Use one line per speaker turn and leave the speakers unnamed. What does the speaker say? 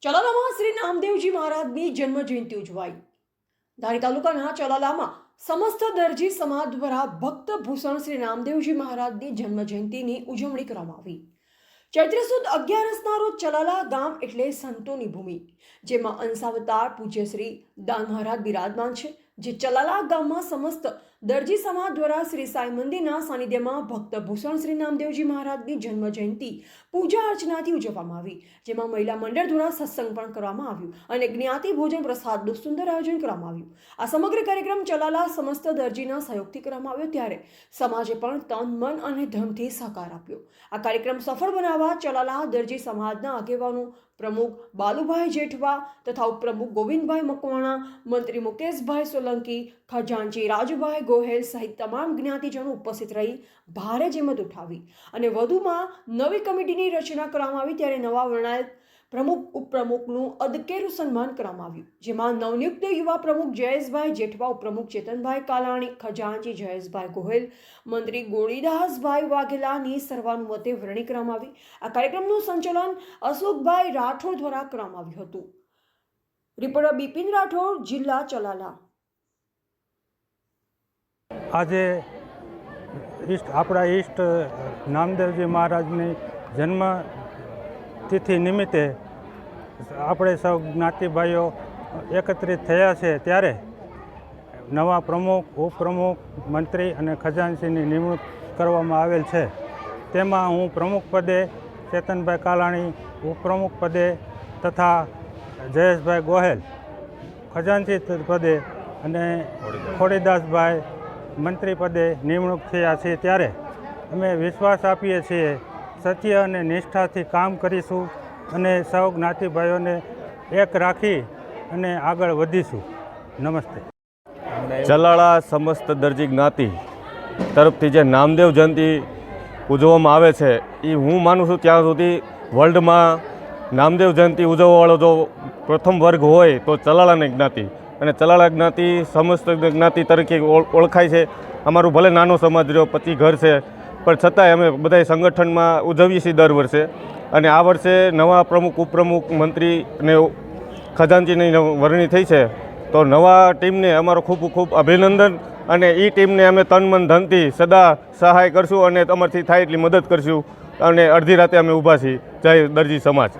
ચલાલામાં શ્રી નામદેવજી મહારાજની જન્મ જયંતિ ઉજવાઈ। ધારી તાલુકાના ચલાલામાં સમસ્ત દરજી સમાજ દ્વારા ભક્ત ભૂષણ શ્રી નામદેવજી મહારાજની જન્મ જયંતિની ઉજવણી કરવામાં આવી। ચૈત્ર સુદ 11ના રોજ ચલાલા ગામ એટલે સંતોની ભૂમિ, જેમાં અંશાવતાર પૂજ્ય શ્રી દાન મહારાજ બિરાજમાન છે। જે ચલાલા ગામમાં સમસ્ત દરજી સમાજ દ્વારા શ્રી સાઈ મંદિરના સાનિધ્યમાં ભક્ત ભૂષણ શ્રી નામદેવજી મહારાજની જન્મ જયંતિ પૂજા અર્ચનાથી ઉજવવામાં આવી, જેમાં મહિલા મંડળ દ્વારા સત્સંગ પણ કરવામાં આવ્યું અને જ્ઞાતિ ભોજન પ્રસાદનું સુંદર આયોજન કરવામાં આવ્યું। આ સમગ્ર કાર્યક્રમ ચલાલા સમસ્ત દરજીના સહયોગથી કરવામાં આવ્યો, ત્યારે સમાજે પણ તન મન અને ધનથી સહકાર આપ્યો। આ કાર્યક્રમ સફળ બનાવવા ચલાલા દરજી સમાજના આગેવાનો પ્રમુખ બાલુભાઈ જેઠવા તથા ઉપપ્રમુખ ગોવિંદભાઈ મકવાણા, મંત્રી મુકેશભાઈ સોલંકી, ખજાનચી રાજુભાઈ ગોહેલ સહિત તમામ જ્ઞાતિજનો ઉપસ્થિત રહી ભારે જહેમત ઉઠાવી અને વધુમાં નવી કમિટીની રચના કરવામાં આવી। ત્યારે નવા વરણાયેલ પ્રમુખ ઉપપ્રમુખનું અદકેરું સન્માન કરવામાં આવ્યું, જેમાં નવનિયુક્ત યુવા પ્રમુખ જયેશભાઈ જેઠવા, ઉપપ્રમુખ ચેતનભાઈ કાલાણી, ખજાનચી જયેશભાઈ ગોહેલ, મંત્રી ગોળીદાસભાઈ વાઘેલાની સર્વાનુમતે વરણી કરવામાં આવી। આ કાર્યક્રમનું સંચાલન અશોકભાઈ રાઠોડ દ્વારા કરવામાં આવ્યું હતું। રિપોર્ટર બિપિન રાઠોડ, જિલ્લા ચલાલા।
આજે આપણા ઈષ્ટ નામદેવજી મહારાજની જન્મ તિથિ નિમિત્તે આપણે સૌ જ્ઞાતિભાઈઓ એકત્રિત થયા છે, ત્યારે નવા પ્રમુખ, ઉપપ્રમુખ, મંત્રી અને ખજાનચીની નિમણૂક કરવામાં આવેલ છે। તેમાં હું પ્રમુખ પદે ચેતનભાઈ કાલાણી, ઉપપ્રમુખ પદે તથા જયેશભાઈ ગોહેલ, ખજાનચી પદે અને ખોડીદાસભાઈ મંત્રી પદે નિમણૂક થયા છે। ત્યારે અમે વિશ્વાસ આપીએ છીએ સત્ય અને નિષ્ઠાથી કામ કરીશું અને સૌ જ્ઞાતિભાઈઓને એક રાખી અને આગળ વધીશું। નમસ્તે।
ચલાલા સમસ્ત દરજી જ્ઞાતિ તરફથી જે નામદેવ જયંતિ ઉજવવામાં આવે છે, એ હું માનું છું ત્યાં સુધી વર્લ્ડમાં નામદેવ જયંતિ ઉજવવાવાળો જો પ્રથમ વર્ગ હોય તો ચલાલાની જ્ઞાતિ, અને ચલાલા જ્ઞાતિ સમસ્ત જ્ઞાતિ તરીકે ઓળખાય છે। અમારું ભલે નાનો સમાજ રહ્યો, 25 ઘર છે, પણ છતાંય અમે બધા સંગઠનમાં ઉજવીએ છીએ દર વર્ષે। અને આ વર્ષે નવા પ્રમુખ, ઉપપ્રમુખ, મંત્રી અને ખજાનચીની વરણી થઈ છે, તો નવા ટીમને અમારો ખૂબ ખૂબ અભિનંદન, અને એ ટીમને અમે તન મન ધનથી સદા સહાય કરશું અને અમારથી થાય એટલી મદદ કરશું, અને અડધી રાતે અમે ઊભા છીએ। જય દરજી સમાજ।